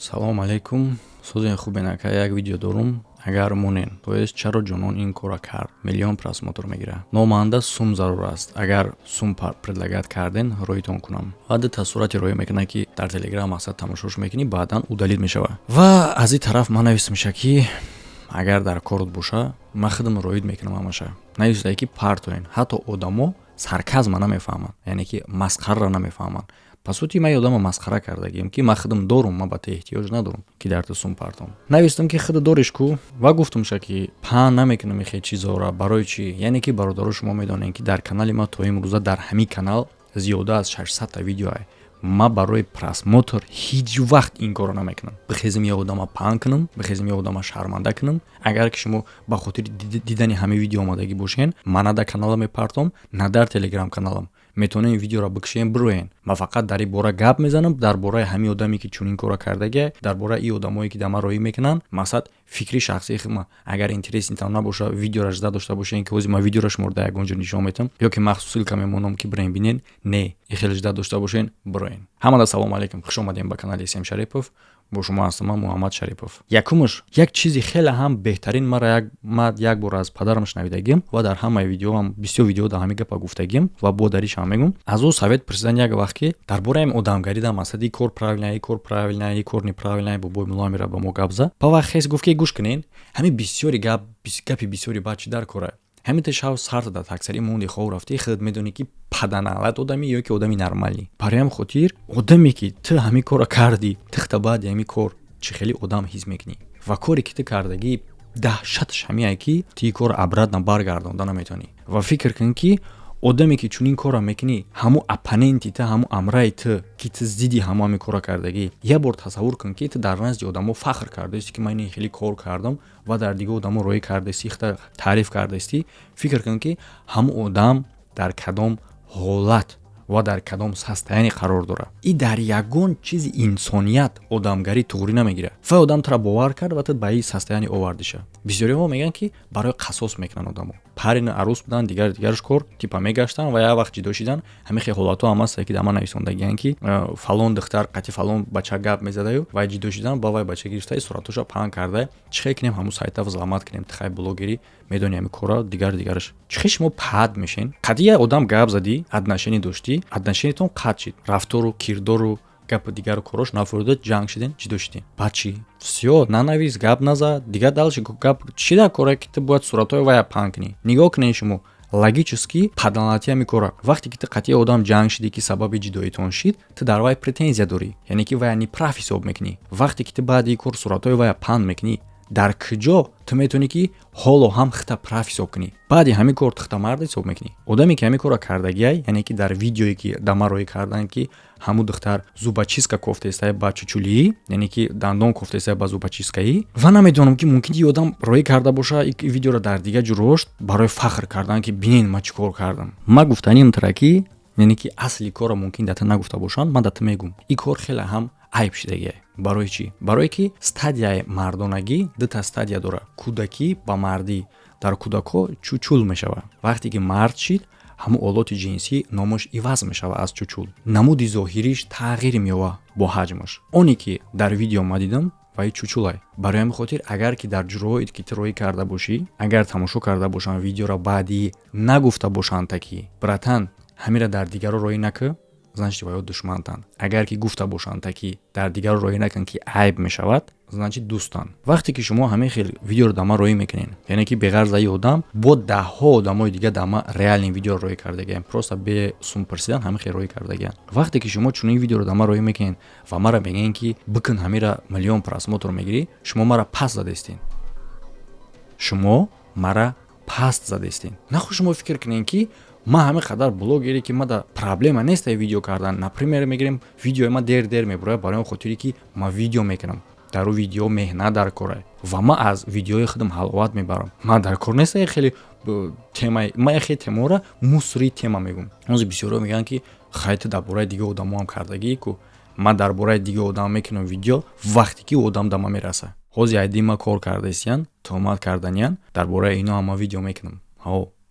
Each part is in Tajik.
салом алейкум. Сӯзен хубенака як видео дорум. Агар монен, то есть чаро ҷонон ин кора кард, миллион просмотр мегирад. Номаанда сум зарур аст. Агар сум предлагат карден, роитон кунам. Баъд тасурати роя мекунад ки дар телеграм мақсад тамошош мекунӣ, баъдан удалит мешава. Ва аз ин тараф ман нависта меша ки агар дар корот боша, ман худам роид мекунам ҳамаша. Нависта ки партоен, ҳатто одамо сарказма намефаҳманд, яъне ки масхарра намефаҳманд. По сути ман одама масхара кардагим ки ман худам дорум, ман ба то эҳтиёҷ надорум ки дар ту сум партом. Навистам ки худа дориш ку ва гуфтумша ки паҳн намекунам ихе чизора, барои чи? Яъне ки бародаро шумо медонед ки дар канали ман то имрӯза дар ҳамин канал зиёда аз 600 та видео ай. Ман барои просмотр ҳеҷ вақт ин корро намекунам. Бихезим я одама паҳн кунам, бихезим я одама шарманда кунам. Агар ки шумо ба хотири дидани ҳамин видео омадагӣ бошен, ман на дар каналам мепартом, на дар телеграм каналам. Метонем видеоро бикшем бироен. Ман фақат дар ин бора гап мезанам, дар бораи ҳамин одаме ки чунин корро кардагӣ, дар бораи ин одамое ки дар ман роӣ мекунанд, мақсад фикри шахсии худам. Агар интереситон набоша, видеоро зада дошта бошен ки ҳозир ман видеоро шуморо дар ягон ҷо нишон метам, ё ки махсус силка мемонам ки бирен бинен, не, ихел зада дошта бошен, бироен. Ҳамада салом алейкум. Хуш омадем ба канали Сем Шарипов. Бо шумо ҳастам ман Муҳаммад Шарипов. Якумш, як чизи хеле ҳам беҳтарин ман як бор аз падарам шунавидагим ва дар ҳамаи видеоам бисёр видео дар ҳамин гапа гуфтагим ва бо дариш ҳам мегум. Аз ӯ совет пурсидан як вақт ки дар бораи одамгарӣ дар масъали кор правилная, кор неправилная бобои мулло амира ба мо гап зад. Па вақт хес гуфт ки гӯш кунен, ҳамин бисёри гапи бисёри баъд чӣ дар кора. ҳамин ташав сар дад аксари монди хов рафти худ медонӣ ки паданалат одами ё ки одами нормалӣ. Барои ҳам хотир одаме ки ту ҳамин корро кардӣ, тихта баъди ҳамин кор чӣ хеле одам ҳис мекунӣ ва коре ки ту кардагӣ даҳшаташ ҳамин ай ки ту ин корро обратно баргардонда наметавонӣ. Ва фикр кун ки одаме ки чунин корро мекунӣ, ҳамун оппоненти ту, ҳамун амраи ту ки ту зидди ҳамин корро кардагӣ, як бор тасаввур кун ки ту дар назди одамо фахр кардаисти ки ман ин хеле кор кардам ва дар дига одамо роӣ кардаисти, ихта таъриф кардаисти. Фикр кун ки ҳамун одам дар кадом ҳолат ва дар кадом состояние қарор дорад. И дар ягон чизи инсоният одамгарӣ туғрӣ намегирад. Ва одам туро бовар кард ва ту ба ин состояние овардиша. Бисёриҳо мегӯянд ки барои қасос мекунанд одамо. Парин арӯс буданд, дигараш кор типа мегаштанд ва як вақт ҷидо шидан. Ҳамин хел ҳолатҳо ҳам аст ки дар ман нависондагиянд ки фалон духтар қати фалон бача гап мезадаю ва ҷидо шидан ба вай бача гирифта сураташо паҳн карда. Чӣ хел кунем ҳамун сайта взламат кунем, тихай блогери медони ҳамин кора дигараш. Чӣ хел шумо пад мешен? Қати як одам гап задӣ, отношение доштӣ, отношениятон қатъ шид. Рафтору, кирдору, гапи дигару корош нафурдад, ҷанг шиден, ҷидо шиден. Баъд чӣ? Всё, нанавис, гап назад, дигар далши гап чӣ дар кора ки ту бояд суратҳои вай паҳн кунӣ. Нигоҳ кунед шумо. Логически падалати ҳамин кора. Вақте ки ту қати одам ҷанг шидӣ ки сабаби ҷидоитон шид, ту дар вай претензия дорӣ. Яъне ки вай неправ ҳисоб мекунӣ. Вақте ки ту баъди ин кор суратҳои вай паҳн мекунӣ, дар куҷо ту метавонӣ ки ҳоло ҳам хита прав ҳисоб кунӣ. Баъди ҳамин кор ту хита мард ҳисоб мекунӣ. Одаме ки ҳамин корро кардагиай, яъне ки дар видеое ки дар ман роӣ кардан ки ҳамун духтар зубочистка кофтаистае ба чучулии, яъне ки дандон кофтаистае ба зубочисткаи. Ва намедонам ки мумкин ин одам роӣ карда боша ин видеоро дар дигар ҷо рошт барои фахр кардан ки бинен ман чӣ кор кардам. Ман гуфтаним тара ки яъне ки асли корро мумкин да ту нагуфта бошанд, ман да ту мегум. Ин кор хеле ҳам айб шидагиай. Барои чӣ? Барое ки стадияи мардонагӣ дута стадия дорад. Кӯдакӣ ба мардӣ. Дар кӯдакҳо чучул мешавад. Вақте ки мард шид, ҳамун олоти ҷинсӣ номаш иваз мешавад аз чучул. Намуди зоҳириш тағйир меёбад бо ҳаҷмаш. оне ки дар видео ман дидам ва ин чучулай. Барои ҳамин хотир агар ки дар ҷойи ки ту роӣ карда бошӣ, агар тамошо карда бошанд видеоро баъди нагуфта бошанд таки братан ҳамира дар дигаро роӣ накун, значит ва ё душмантанд. Агар ки гуфта бошанд таки дар дигаро роӣ накун ки айб мешавад, значит дӯстанд. Вақте ки шумо ҳамин хел видеоро дар ман роӣ мекунед, яъне ки беғарз ин одам бо даҳҳо одамои дигар дар ман реален видеоро роӣ кардагиянд, просто бе сум пурсидан ҳамин хел роӣ кардагиянд. Вақте ки шумо чунин видеоро дар ман роӣ мекунед ва мара мегӯед ки бикун ҳамира миллион просмотр мегирӣ, шумо мара паст задестед. Шумо мара паст задестед. Нахӯ шумо фикр кунед ки ман ҳамин қадар блогере ки мада проблема нест видео кардан. Например мегирем видеои ман дер мебурад барои хотире ки ман видео мекунам. дар ӯ видео меҳнат дар кора ва ман аз видеои худам ҳаловат мебарам. Ман дар кор нест хеле темаи ман хеле темаро мусри тема мегум. ҳозир бисёрҳо мегӯянд ки хай ту дар бораи дига одамо ҳам кардагӣ ку ман дар бораи дига одам мекунам видео вақте ки одам да ман мераса. ҳозир айди ман кор кардаистиян, тӯҳмат карданиян, дар бораи ино ҳам ман видео мекунам.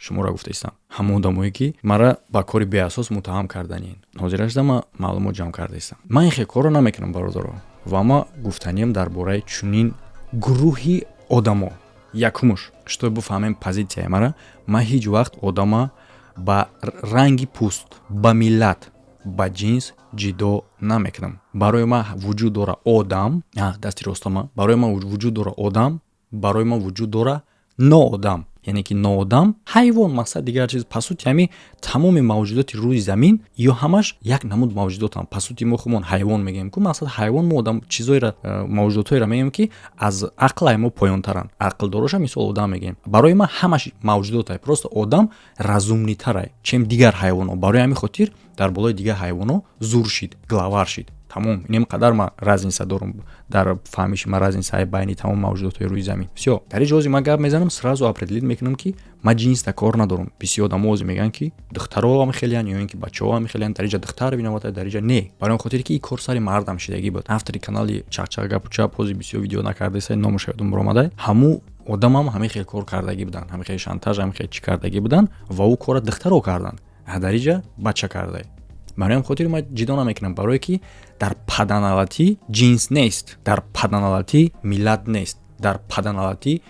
шуморо гуфтаистам. Ҳамон одамое ки мара ба кори беасос муттаҳам карданиян. ҳозираш да ман маълумот ҷамъ кардаистам. Ман ин хел корро намекунам бародаро. ва ма гуфтанием дар бораи чунин гурӯҳи одамо. Якумш, што буфаҳмем позитсияи мара, ман ҳеҷ вақт одама ба ранги пӯст, ба миллат, ба ҷинс ҷидо намекунам. Барои ман вуҷуд дора одам, дасти ростама, барои ман вуҷуд дора одам, барои ман вуҷуд дора ноодам. Яъне ки ноодам ҳайвон мақсад дигар чиз пасути ҳами тамоми мавҷудоти рӯи замин ё ҳамаш як намуд мавҷудотам. Пасути мо хубон ҳайвон мегӯем ку мақсад ҳайвон мо одам чизоеро мавҷудотҳоеро мегӯем ки аз ақлай мо поёнтаранд. Ақлдороша мисол одам мегӯем. Барои ман ҳамаш мавҷудотай, просто одам разумнитарай чем дигар ҳайвонҳо. Барои ҳамин хотир дар болои дигар ҳайвонҳо зур шид, главар шид. Тамом инем қадар ман разница дорам дар фаҳмиши ман разницаи байни тамом мавҷудотҳои рӯи замин. Всё, дар ин ҷози ман гап мезанам, сразу определит мекунам ки ман ҷинсда кор надорам. Бисёр одамо ҳозир мегӯянд ки духтаро ҳам мехелиянд ё ин ки бачаҳо ҳам мехелиянд, дар инҷа духтар бинавад, дар инҷа не. Барои он хотире ки ин кор сари мардам шидагӣ буд. Автори канали Чақчақ гапу чап ҳозир бисёр видео накардесай, номаш ёдам баромадай. Ҳамун одамам ҳамин хел кор кардагӣ буданд, ҳамин хел шантаж, ҳамин хел чӣ кардагӣ буданд ва ӯ кора духтаро карданд. Дар инҷа бача кардай. Барои ҳамин хотир ман ҷидо намекунам, барое ки дар паданалатӣ ҷинс нест, дар паданалатӣ миллат нест, дар паданалатӣ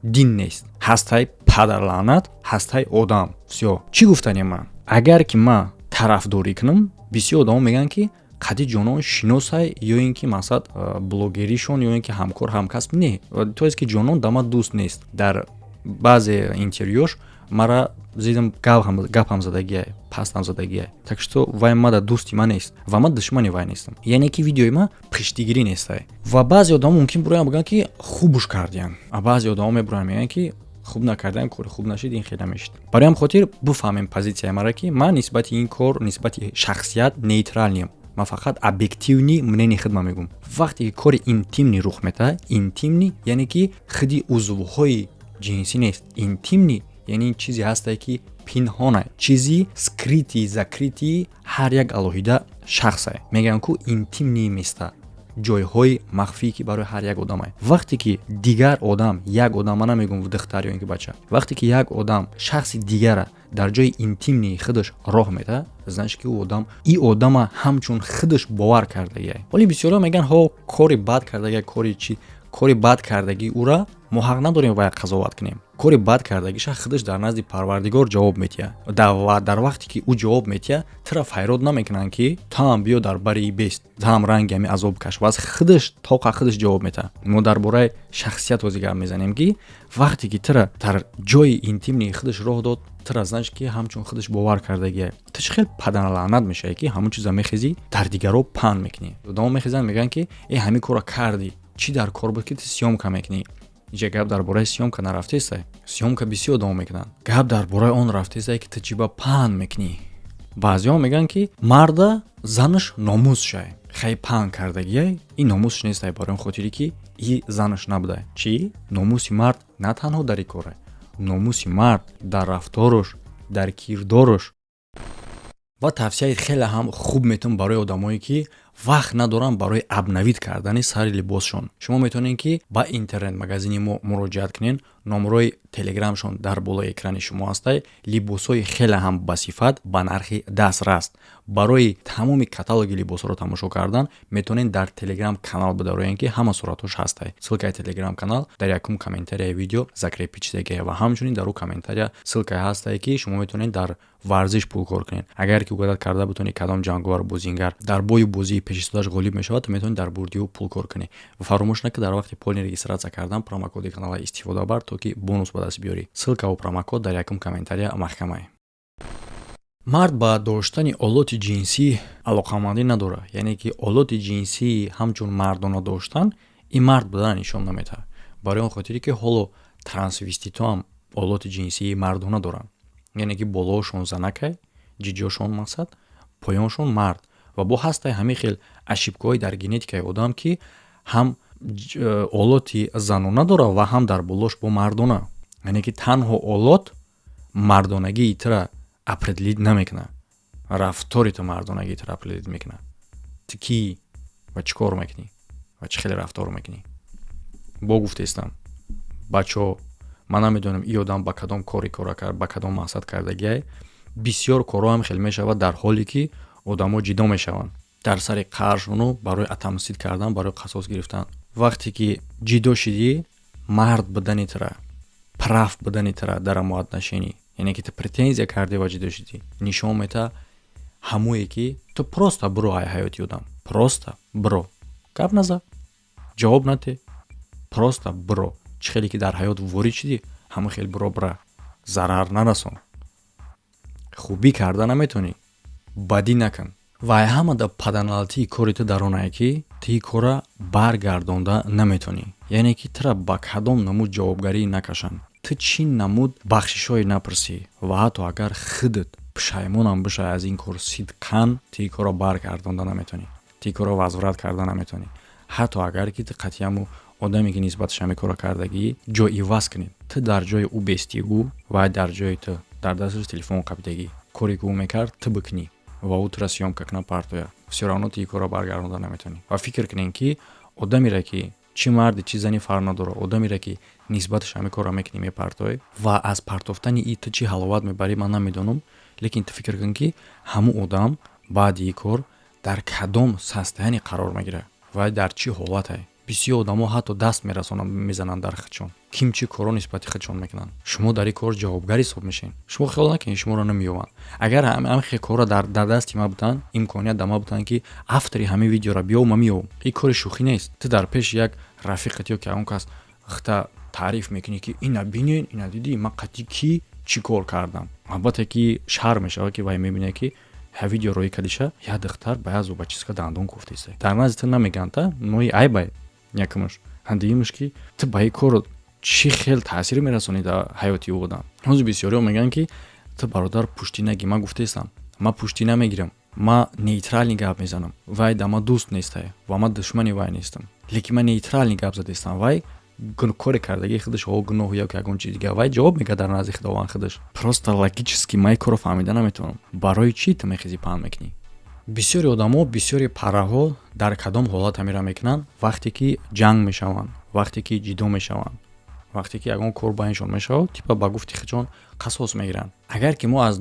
дин нест. Ҳастай падарлаънат, ҳастай одам. Всё. Чӣ гуфтанем ман? Агар ки ман тарафдорӣ кунам, бисёр одамо мегӯянд ки қади ҷонон шиносай ё ин ки мақсад блогеришон ё ин ки ҳамкор ҳамкасб не. То ест ки ҷонон да ман дӯст нест. Дар баъзе интервюёш мара зидам гап ҳам задагиай, паст ҳам задагиай. Так што вай мада дӯсти ман нест ва ман душмани вай нестам. Яъне ки видеои ман пиштигирӣ нестай. Ва баъзе одамо мумкин бироянд бигӯянд ки хубуш кардиям. А баъзе одамо мебироянд мегӯянд ки хуб накардаем, кори хуб нашид, ин хеле мешид. Барои ҳамин хотир буфаҳмем позитсияи мара ки ман нисбати ин кор, нисбати шахсият нейтралним. Ман фақат объективни мнени худам мегӯям. Вақте ки кори интимни рух метаҳад, интимни яъне ки худи узвҳои ҷинсӣ нест. Интимни яъне чизе ҳасте ки пинҳонай, чизи скрити, закрити ҳар як алоҳида шахсай. Мегӯям ку интимни места, ҷойҳои махфӣ ки барои ҳар як одамай. Вақте ки дигар одам, як одам, ман намегӯям духтар ё ин ки бача. Вақте ки як одам шахси дигара дар ҷои интимни худаш роҳ метаҳад, значит ки ӯ одам и одама ҳамчун худаш бовар кардагиай. Ҳоли бисёрҳо мегӯянд ҳо кори бад кардагиай, кори бад кардагӣ ӯра мо ҳақ надорем вай қазоват кунем. Кори бад кардагиша худаш дар назди Парвардигор ҷавоб метиҳад. Дар вақте ки ӯ ҷавоб метиҳад, тира файрод намекунанд ки таам биё дар бари бест, таам ранги ҳами азоб каш. Ваз худаш тоқа худаш ҷавоб метиҳад. Мо дар бораи шахсият ҳозир гап мезанем ки вақте ки тира дар ҷои интимни худаш роҳ дод, тира значит ки ҳамчун худаш бовар кардагиай. Ту чӣ хел паданалаънат мешавӣ ки ҳамун чиза мехезӣ дар дигаро паҳн мекунӣ. Одамо мехезанд мегӯянд ки ҳамин кора кардӣ, чӣ дар кор буд ки ту сёмка мекунӣ. Инҷа гап дар бораи сёмка нарафтесай. Сёмка бисёр одамо мекунанд. Гап дар бораи он рафтесай ки ту чӣ ба паҳн мекунӣ. Баъзеҳо мегӯянд ки марда занаш номусшай, хай паҳн кардагиай, ин номусш нестай. Барои он хотире ки и занаш набудай. Чӣ? Номуси мард на танҳо дар ин корай. Номуси мард дар рафторош, дар кирдорош. Ва тавсияи хеле ҳам хуб метавонам барои одамое ки вақт надоранд барои абнавид кардани сари либосшон. Шумо метавонед ки ба интернет магазини мо муроҷиат кунед. Номрои телеграмшон дар болои экрани шумо ҳастай. Либосҳои хеле ҳам басифат ба нархи дастрас. Барои тамоми каталоги либосҳоро тамошо кардан метавонед дар телеграм канал бидароед ки ҳама суратҳош ҳастай. Ссилкаи телеграм канал дар якум комментарияи видео закрепичидагиай ва ҳамчунин дар ӯ комментария ссилкае ҳастай ки шумо метавонед дар варзиш пулкор кунед. Агар ки угадат карда бутонед кадом ҷангувар бозингар дар бои бозии пешистодаш ғолиб мешавад, то метавонед дар бурди ӯ пулкор кунед. Ва фаромӯш накунед дар вақти полни регистратсия кардан промокоди канала истифода бар, то ки бонус ба даст биёрӣ. Ссилка ва промокод дар якум комментария маҳкамай. Мард ба доштани олоти ҷинсӣ алоқамандӣ надорад. Яъне ки олоти ҷинсӣ ҳамчун мардона доштан ин мард будана нишон наметаҳад. Барои он хотире ки ҳоло трансвеститҳо ҳам олоти ҷинсии мардона доранд. Яъне ки болоошон занакай, ҷиҷошон мақсад, поёншон мард. Ва бо ҳастай ҳамин хел ашибкоҳои дар генетикаи одам ки ҳам олоти занона дорад ва ҳам дар болош бо мардона. Яъне ки танҳо олот мардонагии тира определит намекунад. Рафтори ту мардонагии тира определит мекунад. Ту кӣ ва чӣ кор мекунӣ ва чӣ хеле рафтор мекунӣ. Бо гуфтестам бачаҳо ман намедонам ин одам ба кадом кори кора кард, ба кадом мақсад кардагиай. Бисёр корҳо ҳам хел мешавад дар ҳоле ки одамо ҷидо мешаванд. дар сари қаршуну барои атамсид кардан, барои қасос гирифтан. Вақте ки ҷидо шидӣ, мард будани тира, прав будани тира дар муатнашинӣ, яъне ки ту претензия кардӣ ва ҷидо шидӣ, нишон мета ҳамое ки ту просто биро ай ҳаёти одам, просто биро, гап наза, ҷавоб наде, просто биро. Чӣ хеле ки дар ҳаёт ворид шидӣ, ҳамон хел биро бира, зарар нарасон, хубӣ карда наметонӣ, бадӣ накун. ва ҳамада паданалатии кори ту дар онае ки ту ин кора баргардонда наметонӣ, яъне ки тура ба кадом намуд ҷавобгарӣ накашанд, ту чӣ намуд бахшишое напурсӣ ва ҳатто агар худат пушаймонам бишавӣ аз ин кор сидқан, ту ин корро баргардонда наметонӣ, ту ин корро возврат карда наметонӣ. Ҳатто агар ки ту қатъияму одаме ки нисбаташ ҳами кора кардагӣ ҷоиваз кунед, ту дар ҷои ӯ бестигӯ ва дар ҷои ту дар дасташ телефон қабидагӣ, коре ки ӯ мекард ту бикунӣ ва ӯ тура съёмка кунад партоя, всё равно ту ин корро баргардонда наметонӣ. Ва фикр кунед ки одамеро ки чӣ марди чӣ зани фарқ надора, одамеро ки нисбаташ ҳами корро мекунӣ мепартоӣ ва аз партофтани ин ту чӣ ҳаловат мебарӣ ман намедонам, лекин ту фикр кун ки ҳамун одам баъди ин кор дар кадом состояние қарор мегирад ва дар чӣ ҳолате. Бисёр одамо ҳатто даст мерасонанд, мезананд дар худшон, ким чӣ коро нисбати худшон мекунанд. Шумо дар ин кор ҷавобгар ҳисоб мешин. Шумо хиёл накунед шуморо намеёбанд. Агар ҳамин хел кора дар дасти ман буданд, имконият дар ман буданд ки автори ҳамин видеоро биёвам, ман меёбам. Ин кори шӯхӣ нест. Ту дар пеши як рафиқат ё ки ягон кас хата таъриф мекунӣ ки ина бинед, ина дидӣ ман қатъӣ ки чӣ кор кардам. Албатта ки шарм мешавад ки вай мебинад ки видео рои кадиша я духтар ба я зубачистка дандон кофтаист. Дар назди ту намегӯянд та нои айбай якумш, ҳандиимш ки ту ба ин кор чӣ хел таъсир мерасонӣ дар ҳаёти ӯ одам. ҳозир бисёриҳо мегӯянд ки ту бародар пуштӣ нагир. Ман гуфтаистам, ман пуштӣ намегирам, ман нейтрални гап мезанам, вай дар ман дӯст нестай ва ман душмани вай нестам, лекин ман нейтрални гап задаистам. Вай коре кардагии худаш ҳо гуноҳ ё ки ягон чиз дигар, вай ҷавоб мегӯяд дар назди худованд худаш. Просто логически ман ин корро фаҳмида наметавонам, барои чӣ ту мехезӣ паҳн мекунӣ. бисёри одамо, бисёри парраҳо дар кадом ҳолат ҳамира мекунанд? Вақте ки ҷанг мешаванд, вақте ки ҷидо мешаванд, вақте ки ягон кор байншон мешавад, типа ба гуфти худшон қасос мегиранд. Агар ки мо аз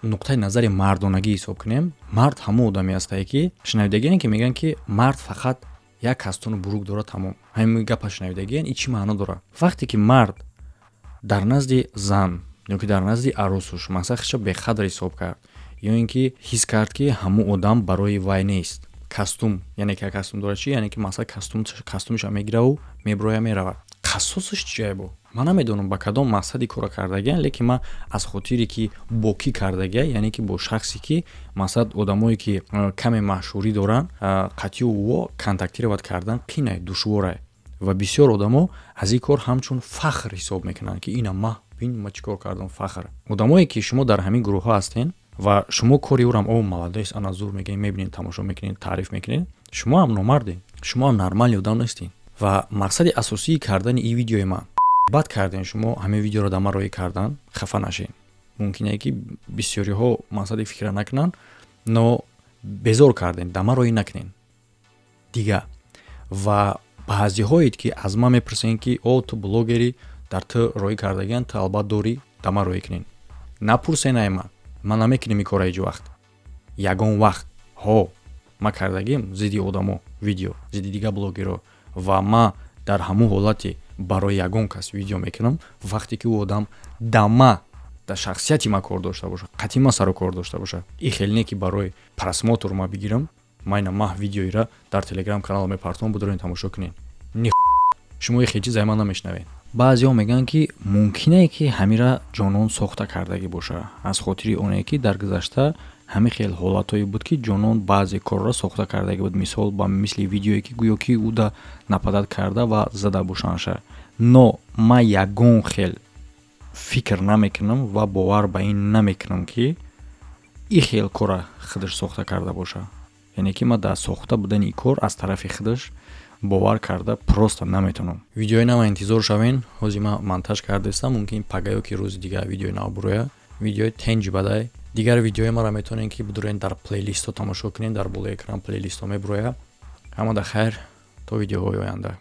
нуқтаи назари мардонагӣ ҳисоб кунем, мард ҳамон одаме астае ки шунавидагиене ки мегӯянд ки мард фақат як кастуну бурук дорад, тамом. Ҳамин гапа шунавидагиен, ин чӣ маъно дорад? Вақте ки мард дар назди зан ё ки дар назди арӯсуш масахша беқадр ҳисоб кард, ё ин ки ҳис кард ки ҳамон одам барои вай нест. Кастум, яъне ки кастум дорад чи? Яъне ки масалан кастумашро мегираву меброя меравад. Қасосаш чӣ айбо? Ман намедонам ба кадом мақсади кора кардагиан, лекин ман аз хотире ки бо кӣ кардагия, яъне ки бо шахсе ки масалан одамое ки каме маъшурӣ доранд, қатъиё ӯ контактировать кардан қинай, душворе. Ва бисёр одамо аз ин кор ҳамчун фахр ҳисоб мекунанд ки ина ман бин ман чӣ кор кардам, фахр. Одамое ки шумо дар ҳамин гурӯҳҳо ҳастен ва шумо кори ӯрам о молодец, ана зур мегӯед, мебинед, тамошо мекунед, таъриф мекунед, шумо ҳам номардед, шумо ҳам нормални одам нестед. Ва мақсади асосии кардани ин видеои ман, бад карден шумо ҳамин видеоро дар ман роӣ кардан, хафа нашед. Мумкине ки бисёриҳо мақсади фикра накунанд, но безор карден, дар ман роӣ накунед дига. Ва баъзиҳоед ки аз ман мепурсен ки о ту блогери, дар ту роӣ кардагиан, ту албат дорӣ, дар ман роӣ кунед. Напурсен ай ман намекунем ин кора ҳеҷ вақт. Ягон вақт ҳо ман кардагим зидди одамо видео, зидди дига блогеро, ва ман дар ҳамон ҳолате барои ягон кас видео мекунам вақте ки ӯ одам дама дар шахсияти ман кор дошта бошад, қатъи ман сару кор дошта бошад. Ин хел не ки барои просмотр ман бигирам, майна ман видеоира дар телеграм канал мепартовам, бидорен тамошо кунед. Шумо ин хел чиз аз ман намешнавед. баъзеҳо мегӯянд ки мумкине ки ҳамира ҷонон сохта кардагӣ бошад, аз хотири оне ки дар гузашта ҳамин хел ҳолатҳое буд ки ҷонон баъзе корро сохта кардагӣ буд. Мисол ба мисли видеое ки гӯё ки ӯ да нападат карда ва зада бошанша. Но ман ягон хел фикр намекунам ва бовар ба ин намекунам ки ин хел кора худаш сохта карда бошад. яъне ки ман дар сохта будани ин кор аз тарафи худаш бовар карда просто наметавонам. Видеои нав интизор шавен. ҳозир ман монтаж кардаистам, мумкин пагаё ки рӯзи дигар видеои нав бурояд. видеои тенҷи бадай. дигар видеои маро метавонед ки бидурен дар плейлистҳо тамошо кунед, дар болои экран плейлистҳо мебурояд. ҳамада хайр, то видеоҳои оянда.